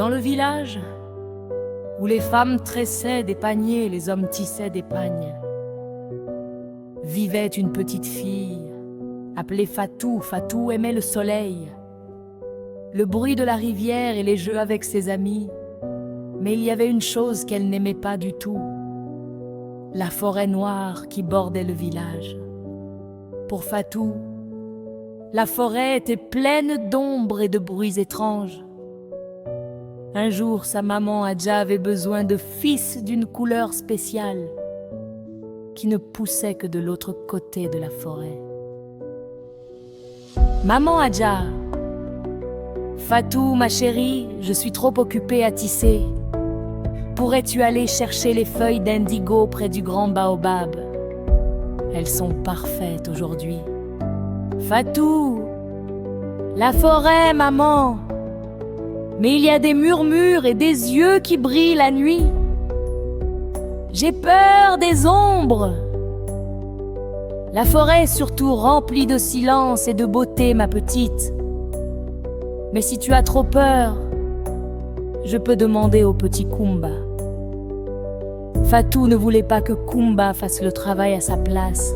Dans le village, où les femmes tressaient des paniers et les hommes tissaient des pagnes, vivait une petite fille appelée Fatou. Fatou aimait le soleil, le bruit de la rivière et les jeux avec ses amis. Mais il y avait une chose qu'elle n'aimait pas du tout, la forêt noire qui bordait le village. Pour Fatou, la forêt était pleine d'ombres et de bruits étranges. Un jour, sa maman Adja avait besoin de fils d'une couleur spéciale qui ne poussait que de l'autre côté de la forêt. Maman Adja, Fatou, ma chérie, je suis trop occupée à tisser. Pourrais-tu aller chercher les feuilles d'indigo près du grand baobab? Elles sont parfaites aujourd'hui. Fatou, la forêt, maman. Mais il y a des murmures et des yeux qui brillent la nuit. J'ai peur des ombres. La forêt est surtout remplie de silence et de beauté, ma petite. Mais si tu as trop peur, je peux demander au petit Kumba. Fatou ne voulait pas que Kumba fasse le travail à sa place.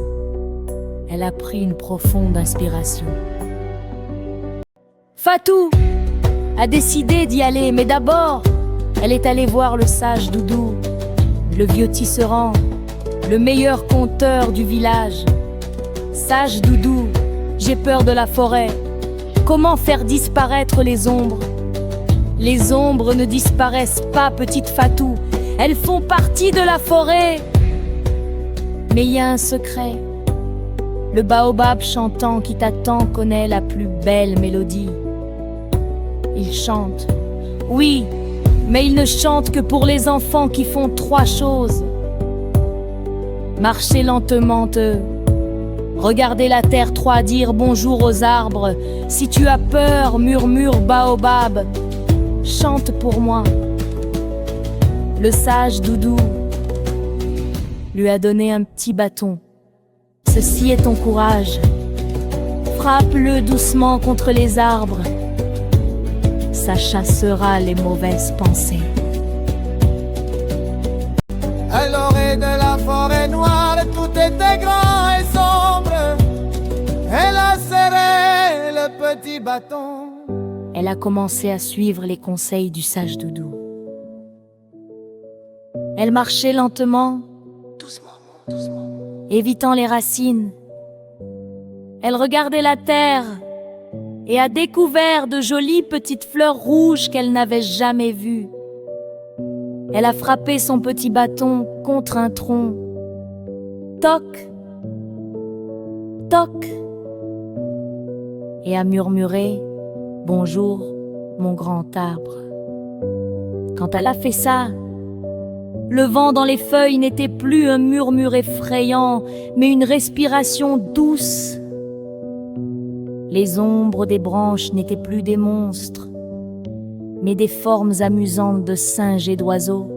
Elle a pris une profonde inspiration. Fatou a décidé d'y aller, mais d'abord, elle est allée voir le sage Doudou, le vieux tisserand, le meilleur conteur du village. Sage Doudou, j'ai peur de la forêt. Comment faire disparaître les ombres? Les ombres ne disparaissent pas, petite Fatou. Elles font partie de la forêt. Mais il y a un secret. Le baobab chantant qui t'attend connaît la plus belle mélodie. Il chante. Oui, mais il ne chante que pour les enfants qui font 3 choses. Marcher lentement, regarder la terre 3, dire bonjour aux arbres. Si tu as peur, murmure baobab, chante pour moi. Le sage Doudou lui a donné un petit bâton. Ceci est ton courage. Frappe-le doucement contre les arbres. Ça chassera les mauvaises pensées. À l'orée de la forêt noire, tout était grand et sombre. Elle a serré le petit bâton. Elle a commencé à suivre les conseils du sage Doudou. Elle marchait lentement, doucement, évitant les racines. Elle regardait la terre et a découvert de jolies petites fleurs rouges qu'elle n'avait jamais vues. Elle a frappé son petit bâton contre un tronc. Toc, toc, et a murmuré « Bonjour, mon grand arbre ». Quand elle a fait ça, le vent dans les feuilles n'était plus un murmure effrayant, mais une respiration douce. Les ombres des branches n'étaient plus des monstres, mais des formes amusantes de singes et d'oiseaux.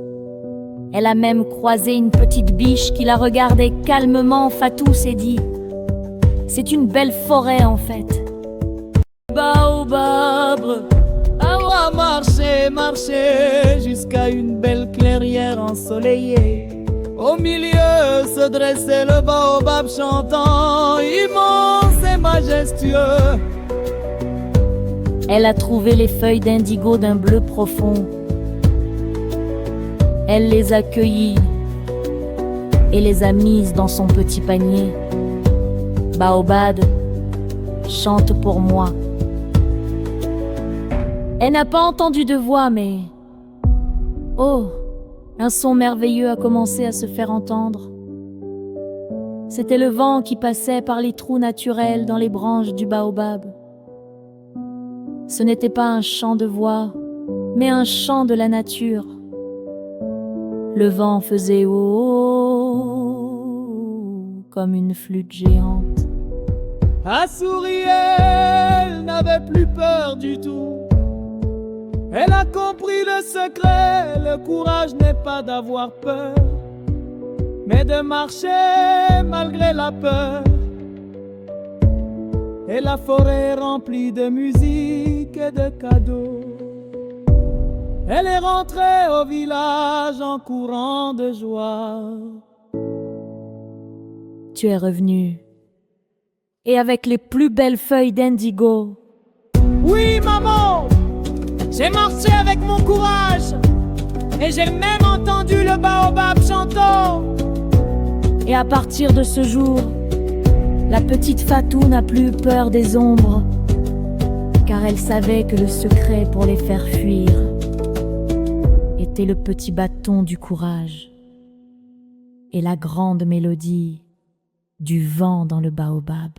Elle a même croisé une petite biche qui la regardait calmement. Fatou s'est dit « C'est une belle forêt en fait ». Baobab, On a marché jusqu'à une belle clairière ensoleillée. Au milieu se dressait le baobab chantant, immense et majestueux. elle a trouvé les feuilles d'indigo d'un bleu profond. Elle les a cueillies et les a mises dans son petit panier. Baobab, chante pour moi. Elle n'a pas entendu de voix, mais... Oh, un son merveilleux a commencé à se faire entendre. C'était le vent qui passait par les trous naturels dans les branches du baobab. Ce n'était pas un chant de voix, mais un chant de la nature. Le vent faisait oh, comme une flûte géante. À sourire, elle n'avait plus peur du tout. Elle a compris le secret, le courage n'est pas d'avoir peur, mais de marcher malgré la peur. Et la forêt remplie de musique et de cadeaux. Elle est rentrée au village en courant de joie. Tu es revenu, et avec les plus belles feuilles d'indigo. Oui, maman, j'ai marché avec mon courage, et j'ai même entendu le baobab chantant. Et à partir de ce jour, la petite Fatou n'a plus peur des ombres, car elle savait que le secret pour les faire fuir était le petit bâton du courage et la grande mélodie du vent dans le baobab.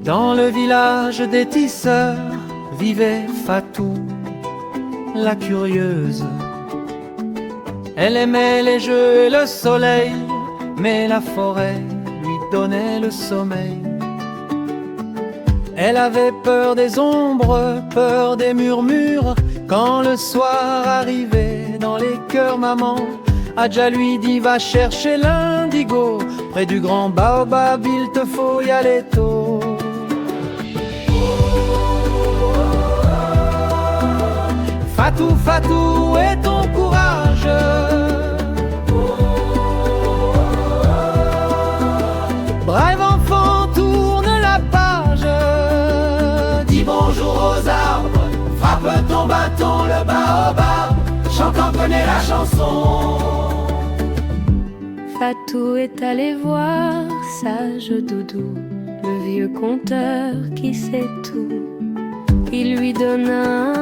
Dans le village des tisseurs vivait Fatou, la curieuse. Elle aimait les jeux et le soleil, mais la forêt lui donnait le sommeil. Elle avait peur des ombres, peur des murmures. Quand le soir arrivait dans les cœurs, maman Adja lui dit: va chercher l'indigo, près du grand baobab, il te faut y aller tôt. Fatou, Fatou, et ton courage? Brave enfant, tourne la page. Dis bonjour aux arbres, frappe ton bâton, le baobab, chantant connaît la chanson. Fatou est allé voir sage Doudou, le vieux conteur qui sait tout. Il lui donna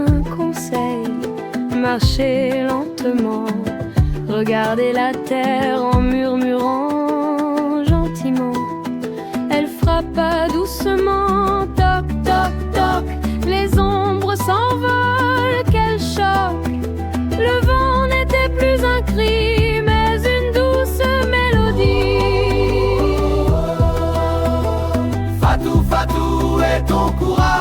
un conseil: marchez lentement, regardez la terre en murmurant gentiment. Elle frappa doucement, toc toc toc, les ombres s'envolent, quel choc! Le vent n'était plus un cri, mais une douce mélodie. Fatou, Fatou, et ton courage?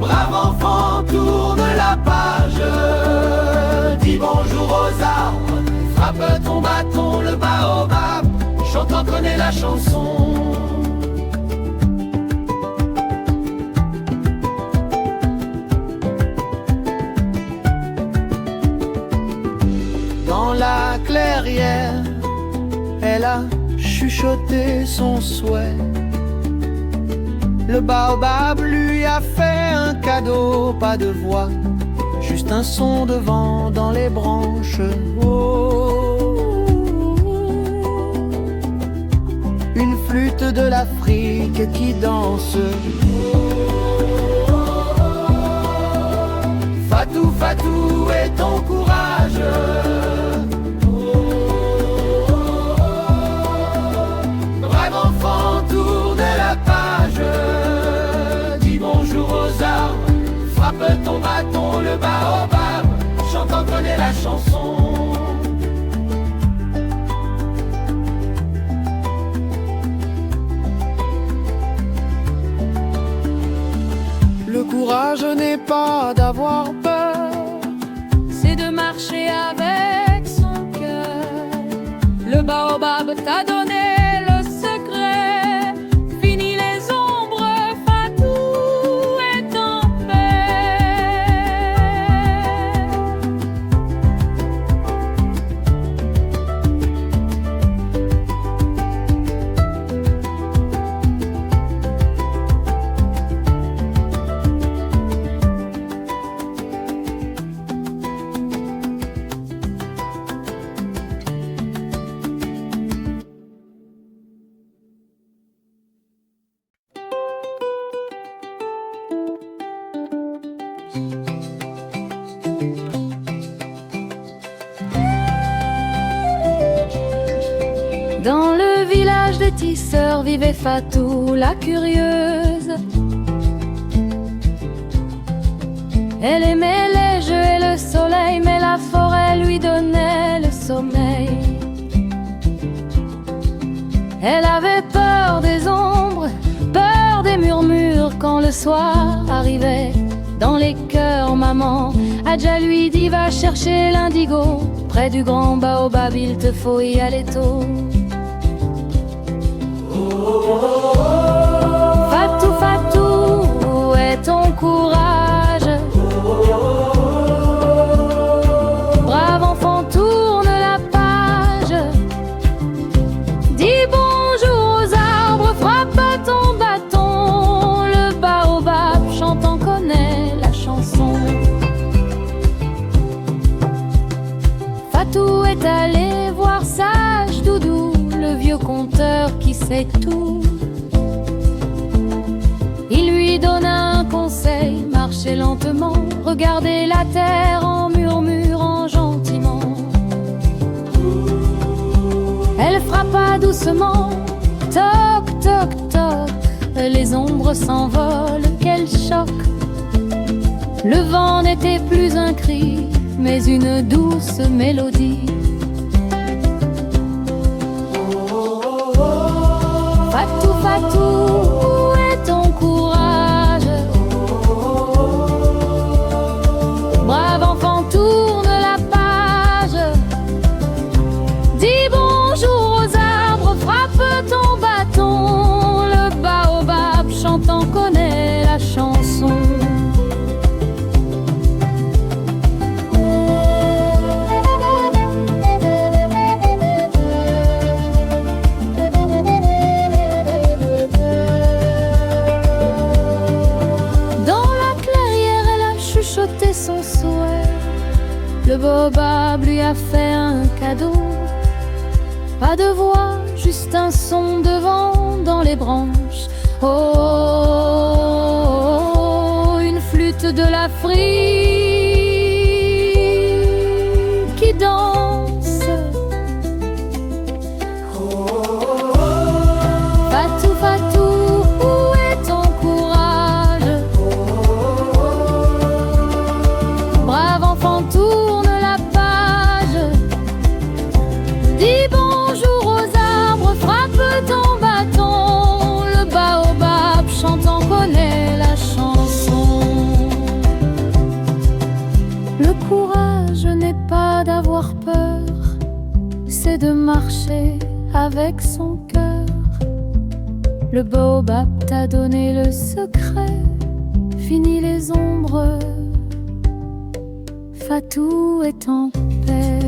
Brave enfant, tourne la page. Dis bonjour aux arbres, frappe ton bâton, le baobab, chantant connaît la chanson. Dans la clairière, elle a chuchoté son souhait. Le baobab lui a fait un cadeau, pas de voix, juste un son de vent dans les branches. Oh, une flûte de l'Afrique qui danse. Fatou, Fatou, et ton courage? Brave enfant, tourne la page. Dis bonjour aux arbres, frappe ton bâton, le baobab, chantant connaît la chanson. Le courage n'est pas d'avoir peur, C'est de marcher avec son cœur. Le baobab t'a donné le secret. Fini les ombres, Fatou est en paix. Dans le village des tisseurs vivait Fatou, la curieuse. Elle aimait les jeux et le soleil, mais la forêt lui donnait le sommeil. Elle avait peur des ombres, peur des murmures quand le soir arrivait. Dans les cœurs, maman Adja lui dit va chercher l'indigo. Près du grand baobab, il te faut y aller tôt. Fatou, Fatou, où est ton courage? Brave enfant, tourne la page. Dis bonjour aux arbres, frappe à ton bâton. Le baobab chantant connaît la chanson. Fatou est allé voir sage Doudou, le vieux conteur qui sait tout. Il lui donna un conseil, marchez lentement, regardez la terre en murmurant gentiment. Elle frappa doucement, toc toc toc, les ombres s'envolent, quel choc. Le vent n'était plus un cri, mais une douce mélodie. Fatou, Fatou, où est ton courage? Brave enfant, tourne la page. Dis bonjour aux arbres, frappe ton bâton. Le baobab chantant connaît la chanson. Son souhait, le baobab lui a fait un cadeau. Pas de voix, juste un son de vent dans les branches. Oh, oh, oh, une flûte de l'Afrique qui danse. Oh, oh, oh, Fatou, Fatou, où est ton courage? Brave enfant, tourne la page. Dis bonjour aux arbres, frappe ton bâton. Le baobab chantant connaît la chanson. Le courage n'est pas d'avoir peur, c'est de marcher avec son cœur. Le baobab t'a donné le secret, fini les ombres. Fatou est en paix.